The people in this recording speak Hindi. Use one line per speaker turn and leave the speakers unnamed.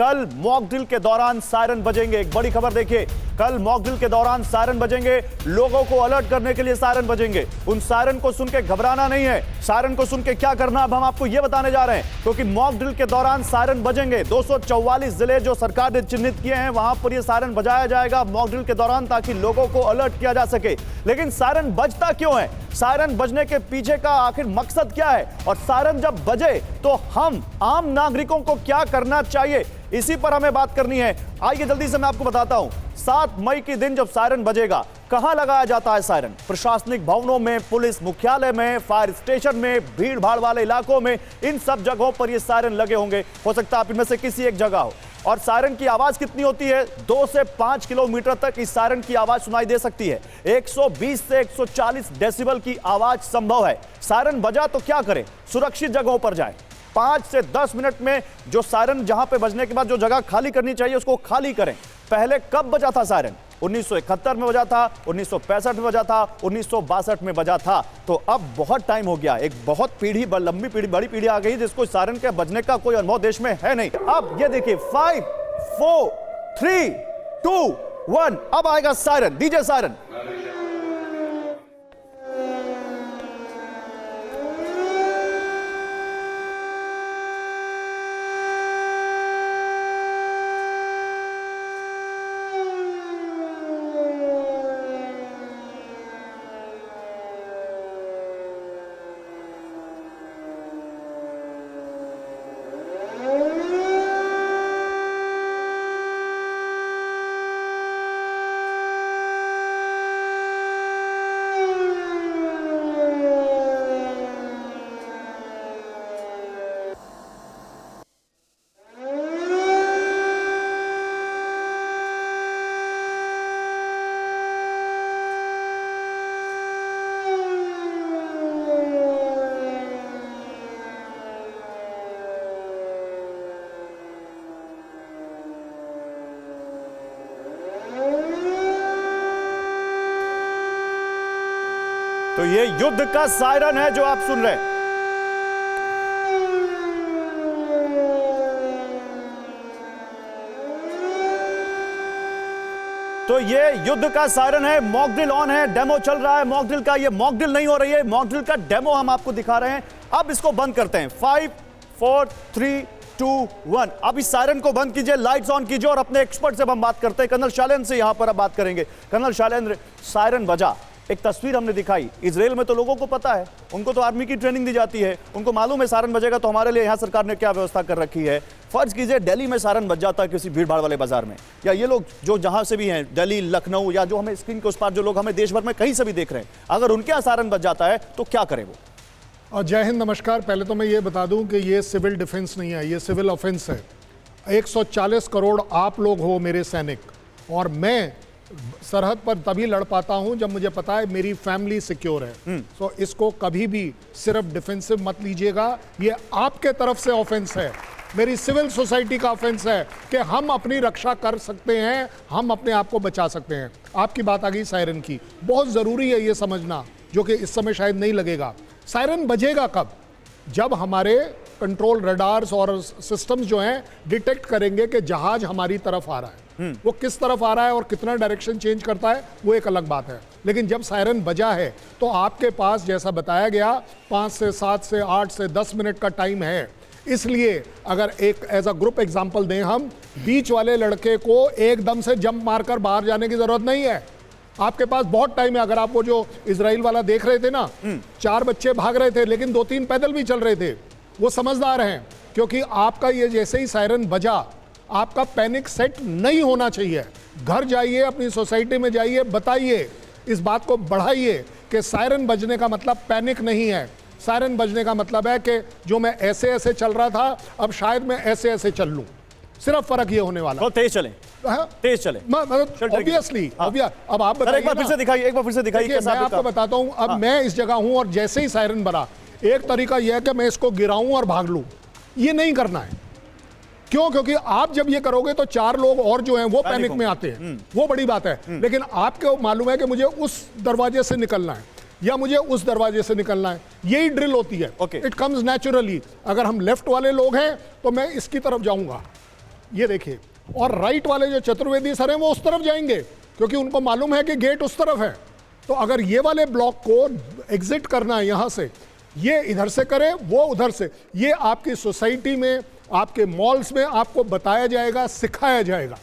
कल मॉक ड्रिल के दौरान सायरन बजेंगे। एक बड़ी खबर देखिए, कल मॉक ड्रिल के दौरान सायरन बजेंगे, लोगों को अलर्ट करने के लिए सायरन बजेंगे। उन सायरन को सुन के घबराना नहीं है, सायरन को सुन के क्या करना अब हम आपको यह बताने जा रहे हैं, क्योंकि मॉक ड्रिल के दौरान सायरन बजेंगे। 244 जिले जो सरकार ने चिन्हित किए हैं वहां पर यह सायरन बजाया जाएगा मॉक ड्रिल के दौरान, ताकि लोगों को अलर्ट किया जा सके। लेकिन सायरन बजता क्यों है, सायरन बजने के पीछे का आखिर मकसद क्या है, और सायरन जब बजे तो हम आम नागरिकों को क्या करना चाहिए, इसी पर हमें बात करनी है। आइए जल्दी से मैं आपको बताता हूं, 7 मई के दिन जब सायरन बजेगा, कहां लगाया जाता है सायरन? प्रशासनिक भवनों में, पुलिस मुख्यालय में, फायर स्टेशन में, भीड़ भाड़ वाले इलाकों में, इन सब जगहों पर ये सायरन लगे होंगे। हो सकता है आप इनमें से किसी एक जगह हो। और सायरन की आवाज कितनी होती है? 2 से 5 किलोमीटर तक इस सायरन की आवाज सुनाई दे सकती है। 120 से 140 डेसिबल की आवाज संभव है। सायरन बजा तो क्या करें? सुरक्षित जगहों पर जाएं। 5 से 10 मिनट में जो सायरन जहां पे बजने के बाद जो जगह खाली करनी चाहिए उसको खाली करें। पहले कब बजा था सायरन? 1971 में बजा था, 1965 में बजा था, 1962 में बजा था। तो अब बहुत टाइम हो गया, एक बहुत पीढ़ी, लंबी पीढ़ी, बड़ी पीढ़ी आ गई जिसको सायरन के बजने का कोई अनुभव देश में है नहीं। अब ये देखिए 5 4 3 2 1 अब आएगा सायरन, डीजे सायरन। तो ये युद्ध का सायरन है जो आप सुन रहे हैं। तो ये युद्ध का सायरन है। मॉक ड्रिल ऑन है, डेमो चल रहा है मॉक ड्रिल का। ये मॉक ड्रिल नहीं हो रही है, मॉक ड्रिल का डेमो हम आपको दिखा रहे हैं। अब इसको बंद करते हैं। 5 4 3 2 1 अब इस सायरन को बंद कीजिए, लाइट्स ऑन कीजिए, और अपने एक्सपर्ट से हम बात करते हैं। कर्नल शैलेंद्र से यहां पर अब बात करेंगे। कर्नल शैलेंद्र, सायरन बजा, एक तस्वीर हमने दिखाई। इजराइल में तो लोगों को पता है, उनको तो आर्मी की ट्रेनिंग दी जाती है, उनको मालूम है सायरन बजेगा तो हमारे लिए यहाँ सरकार ने क्या व्यवस्था कर रखी है। फर्ज कीजिए दिल्ली में सायरन बज जाता है किसी भीड़ भाड़ वाले बाजार में, या ये लोग जो जहां से भी हैं, दिल्ली, लखनऊ, या जो हमें स्क्रीन के उस पार जो लोग हमें देश भर में कहीं से भी देख रहे हैं, अगर उनके यहाँ सायरन बज जाता है तो क्या करें वो?
और जय हिंद, नमस्कार। पहले तो मैं ये बता दूं कि ये सिविल डिफेंस नहीं है, ये सिविल ऑफेंस है। 140 करोड़ आप लोग हो मेरे सैनिक, और मैं सरहद पर तभी लड़ पाता हूं जब मुझे पता है मेरी फैमिली सिक्योर है। तो इसको कभी भी सिर्फ डिफेंसिव मत लीजिएगा, ये आपके तरफ से ऑफेंस है, मेरी सिविल सोसाइटी का ऑफेंस है कि हम अपनी रक्षा कर सकते हैं, हम अपने आप को बचा सकते हैं। आपकी बात आ गई सायरन की, बहुत ज़रूरी है ये समझना, जो कि इस समय शायद नहीं लगेगा। सायरन बजेगा कब? जब हमारे कंट्रोल रडार्स और सिस्टम्स जो हैं डिटेक्ट करेंगे कि जहाज हमारी तरफ आ रहा है। वो किस तरफ आ रहा है और कितना डायरेक्शन चेंज करता है वो एक अलग बात है, लेकिन जब सायरन बजा है तो आपके पास, जैसा बताया गया, 5 से 7 से 8 से 10 मिनट का टाइम है। इसलिए अगर एक एज अ ग्रुप एग्जांपल दें, हम बीच वाले लड़के को एकदम से जंप मारकर बाहर जाने की जरूरत नहीं है। आपके पास बहुत टाइम है। अगर आप वो जो इजराइल वाला देख रहे थे ना, 4 बच्चे भाग रहे थे लेकिन 2-3 पैदल भी चल रहे थे, वो समझदार हैं, क्योंकि आपका ये जैसे ही सायरन बजा, आपका पैनिक सेट नहीं होना चाहिए। घर जाइए, अपनी सोसाइटी में जाइए, बताइए, इस बात को बढ़ाइए कि सायरन बजने का मतलब पैनिक नहीं है। सायरन बजने का मतलब है कि जो मैं ऐसे ऐसे चल रहा था अब शायद मैं ऐसे ऐसे चल लूं। सिर्फ फर्क ये होने वाला,
तो तेज चले, तेज चले,
ऑब्वियसली। अब आप बताइए,
एक बार फिर से दिखाइए, एक बार फिर से दिखाइए।
मैं आपको बताता हूं, अब मैं इस जगह हूं और जैसे ही सायरन बजा, एक तरीका यह है कि मैं इसको गिराऊं और भाग लूं। ये नहीं करना है। क्यों? क्योंकि आप जब ये करोगे तो 4 लोग और जो हैं वो पैनिक में आते हैं, वो बड़ी बात है। लेकिन आपको मालूम है कि मुझे उस दरवाजे से निकलना है या मुझे उस दरवाजे से निकलना है, यही ड्रिल होती है। It comes naturally. अगर हम लेफ्ट वाले लोग हैं तो मैं इसकी तरफ जाऊंगा, ये देखिए, और राइट वाले जो चतुर्वेदी सर हैं वो उस तरफ जाएंगे क्योंकि उनको मालूम है कि गेट उस तरफ है। तो अगर ये वाले ब्लॉक को एग्जिट करना है यहां से, ये इधर से करे, वो उधर से, ये आपकी सोसाइटी में, आपके मॉल्स में आपको बताया जाएगा, सिखाया जाएगा।